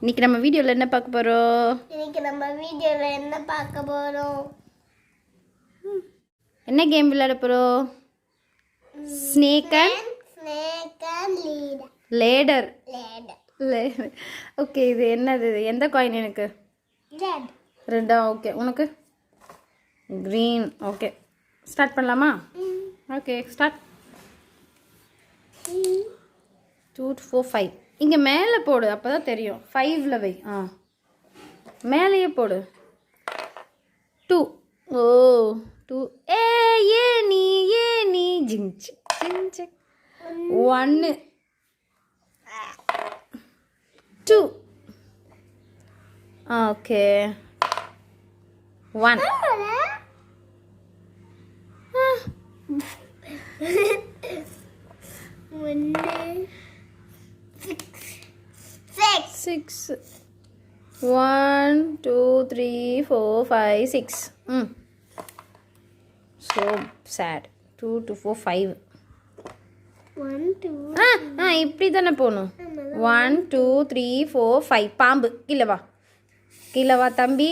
இன்னைக்கு நம்ம வீடியோவில் என்ன பார்க்க போகிறோம்? என்ன கேம் விளையாட போகிறோம்? Snake and ladder. ஓகே, இது என்னது? எந்த காயின் எனக்கு? ரெட்டா? ஓகே, உனக்கு க்ரீன். ஓகே, ஸ்டார்ட் பண்ணலாமா? Okay, start. 2 4 5. இங்கே மேலே போடு, அப்போ தான் தெரியும். 5ல் வை. மேலேயே போடு. 2. ஓ 2. ஏ நீ ஜிங்ச் ஜிங்ச். 1 2. ஓகே, 1. 6. 1 2 3 4 5 6. So sad. 2 2 4 5. 1 2. இப்படி தானே போகணும். 1 2 3 4 5. பாம்பு கீழே வா தம்பி.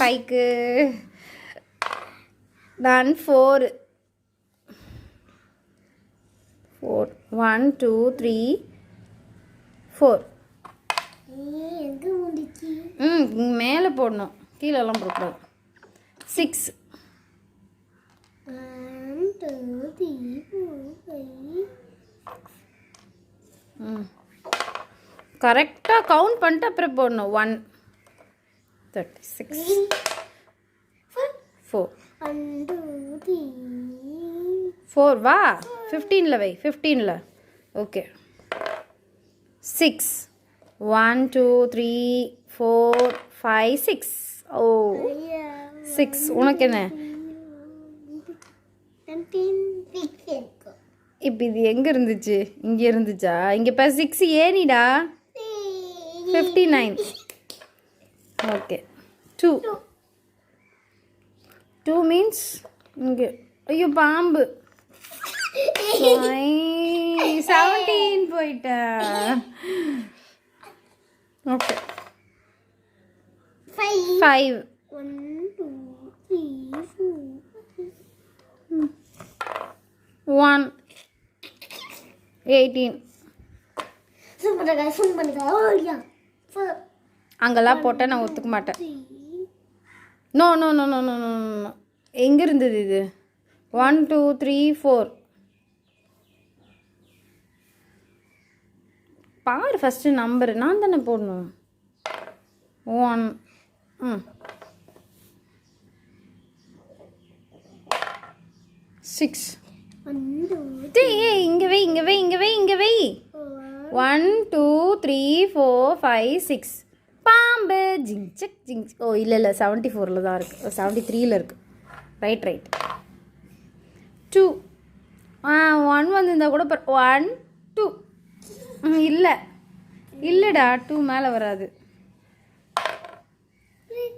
5க்கு நான் 4. 1 2 3 4. மேலே போடணும், கீழெல்லாம் போடக்கூடாது. 6. 1 2 3 4 5. கரெக்டாக கவுண்ட் பண்ணிட்டு அப்புறம் போடணும். 1 36 4. 1 2 3 4 வா. 15ல் வை. 15ல். ஓகே, 6. 1 2 3 4 5 6. ஓ 6. உனக்கு என்ன? 17. இப்போ இது எங்கே இருந்துச்சு? இங்கே இருந்துச்சா? இங்கே இப்போ 6 ஏனிடா. 59. ஓகே, 2. 2 மீன்ஸ் இங்கே. ஐயோ பாம்பு. 17 போயிட்டா. ஓகே, 5. 1 2 3 4 1 18. அங்கெல்லாம் போட்டால் நான் ஒத்துக்க மாட்டேன். No no no no no no no. எங்கே இருந்தது இது? 1 2 3 4. பாரு ஃபஸ்ட்டு நம்பரு. நான் தானே போடணும். 1. 6. இங்கே வை. 1 2 3 4 5 6. பாம்பு. ஜிங்சக் ஜிங்ஸ். ஓ இல்லை 74ல் தான் இருக்குது. 73ல் இருக்குது. ரைட் 2. 1 வந்திருந்தா கூட 1 2. இல்லைடா, 2 மேலே வராது.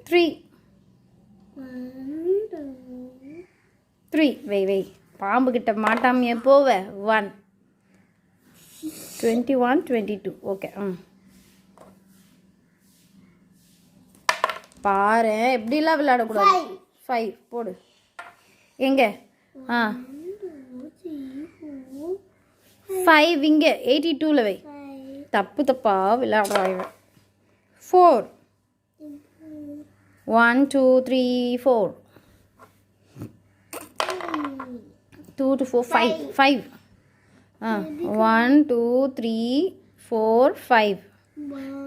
3. 3 வை. பாம்பு கிட்ட மாட்டாமையே போவ. 1 21 22. ஓகே, பாரு எப்படிலாம் விளையாடக்கூடாது. 5 போடு. எங்கே? 5 இங்கே. 82ல் வை. தப்பா விளையாடுறாங்க. 4. 1 2 3 4. 2 to 4 5. 1 2 3 4 5.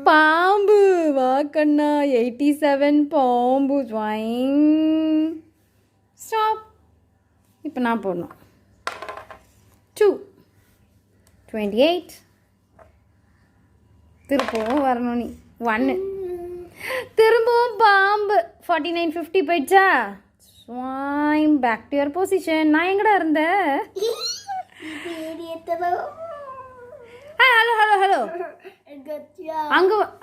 பாம்பு வா கண்ணா. 87 பாம்பு. ஸ்டாப். இப்போ நான் போடணும். 2 28. திரும்பவும் வரணும் நீ. 1 திரும்பவும் பாம்பு. 49 50 போயிடுச்சா? Back to your position. நான் எங்கடா இருந்தேன்? ஹலோ.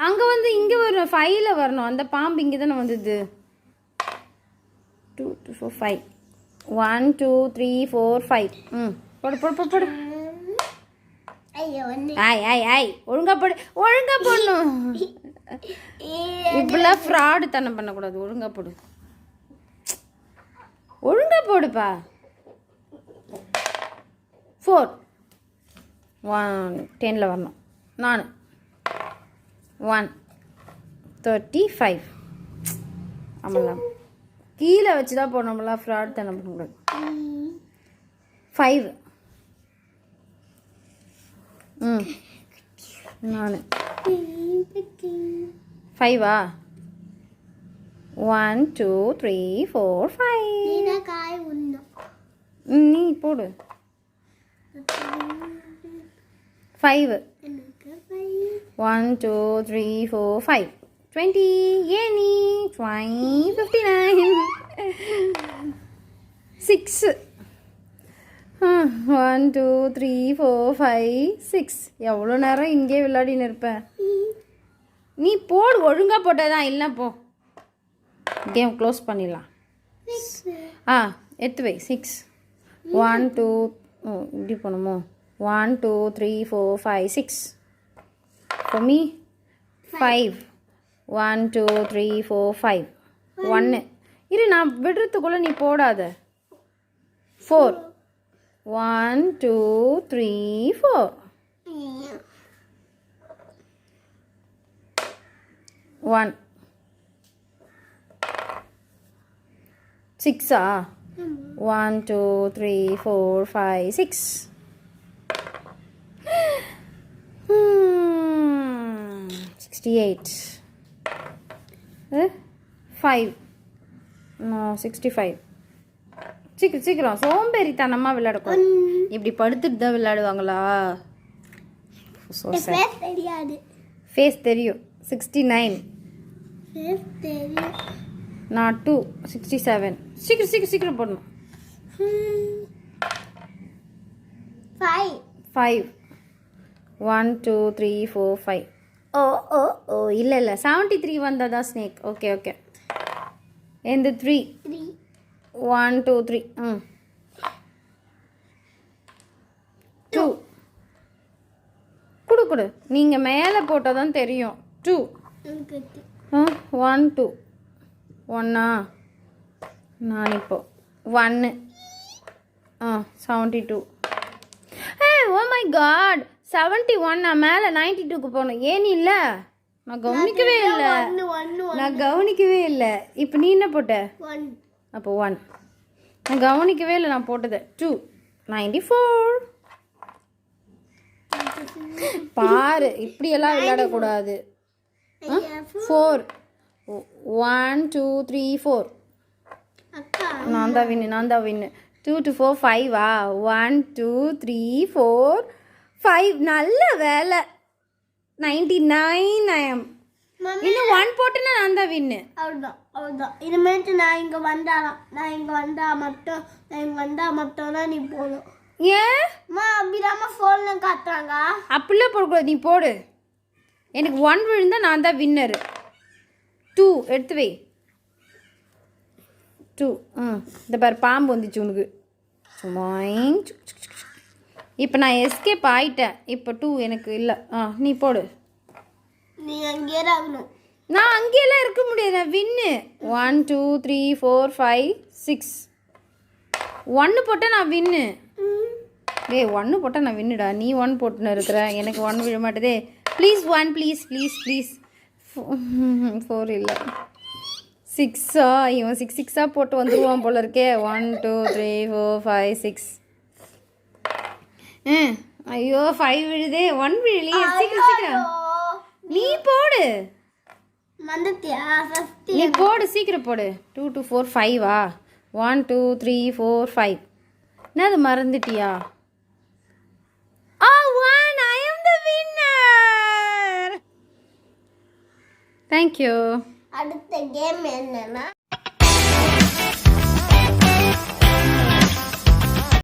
அங்கே வந்து இங்கே வரணும். 5ல் வரணும். அந்த பாம்பு இங்கே தானே வந்தது. 2 2 4 5. 1 2 3 4 5. போடு. ஐயோ ஒன்று ஐ ஒழுங்கா போடணும். இப்படிலாம் ஃப்ராடு தனம் பண்ணக்கூடாது. ஒழுங்கா போடுப்பா. 4 1 10ல் வரணும். நான் 1 35. ஆமாம், கீழே வச்சு தான் போடணும்லாம். ஃப்ராடு தனம் பண்ணக்கூடாது. 5 நான் 5ஆ 1 2 3 4 5. நீனா காய் உண்ணும் நீ போடு. 5 எனக்கு 1 2 3 4 5 20. ஏனி 20 59. 6 1 2 3 4 5 6. எவ்வளோ நேரம் இங்கே விளையாடின்னு இருப்பேன். நீ போடு, ஒழுங்காக போட்டதான். இல்லை போ, கேம் க்ளோஸ் பண்ணிடலாம். எடுத்து வை. 6 1 2 இப்படி போகணுமோ. 1 2 3 4 5 6. For me 5 1 2 3 4 5 1. இரு, நான் விடுறதுக்குள்ளே நீ போடாத. 4 1 2 3 4 1 6. 1 2 3 4 5 6. 68. 5 no 65. சீக்கிரம் சோம்பேறித்தனமாக விளையாடக்கூடாது. இப்படி படுத்துட்டு தான் விளையாடுவாங்களா? தெரியாது. ஃபேஸ் தெரியும். 69. தெரியும். நான் 2 67. சீக்கிரம் போடணும். 5 1 2 3 4 5. ஓ இல்லை 73 வந்தால் தான் ஸ்னேக். ஓகே எந்த 3 1 2 3 2 கொடு. நீங்கள் மேலே போட்டால் தான் தெரியும். 2 1 2 1. நான் இப்போ 1 72. Oh my God 71. நான் மேலே 92க்கு போகணும். ஏன் இல்லை? நான் கவனிக்கவே இல்லை. இப்போ நீ என்ன போட்ட? அப்போ 1. நான் கவனிக்கவே இல்லை நான் போட்டது. 2 94. பாரு, இப்படியெல்லாம் விளையாடக்கூடாது. 4 1 2 3 4. நான் தான் வின்னு. 2 to 4 5. 1 2 3 4 5. நல்ல வேலை. 99. I am. இன்னும் 1 போட்டுன்னா நான் தான் வின்னு. அவ்வளோதான். இனிமேட்டு நான் இங்கே வந்தா மட்டும் தான் நீ போகணும். ஏன் அப்படிதாம்மா ஃபோனில் காட்டுறாங்க. அப்படிலாம் போடக்கூடாது. நீ போடு. எனக்கு 1 விழுந்தா நான் தான் வின்னர். 2 எடுத்து வை. 2 இந்த பாரு, பாம்பு வந்துச்சு உனக்கு. இப்போ நான் எஸ்கேப் ஆயிட்டேன். இப்போ 2 எனக்கு இல்லை. நீ போடு. நீ அங்கேயே இருக்கணும். நான் அங்கேயெல்லாம் இருக்க முடியாது. நான் வின்னு. 1 2 3 4 5 6. 1 போட்டால் நான் வின்னு. 1 போட்டால் நான் வின்னுடா. நீ 1 போட்டுன்னு இருக்கிற. எனக்கு 1 விழ மாட்டேதே. ப்ளீஸ் 1 ப்ளீஸ் 4 இல்லை 6. இவன் 6 போட்டு வந்துடுவான் போல இருக்கே. 1 2 3 4 5 6. ஐயோ 5 விழுதே. 1 விழலையே. சீக்கிரம் நீ போடு. நீ போடு, சீக்கிரம் போடு. 2 to 4 5. 1 2 3 4 5. என்ன அது மறந்துட்டியா? 1. I am the winner. Thank you. அடுத்த கேம் என்னன்னா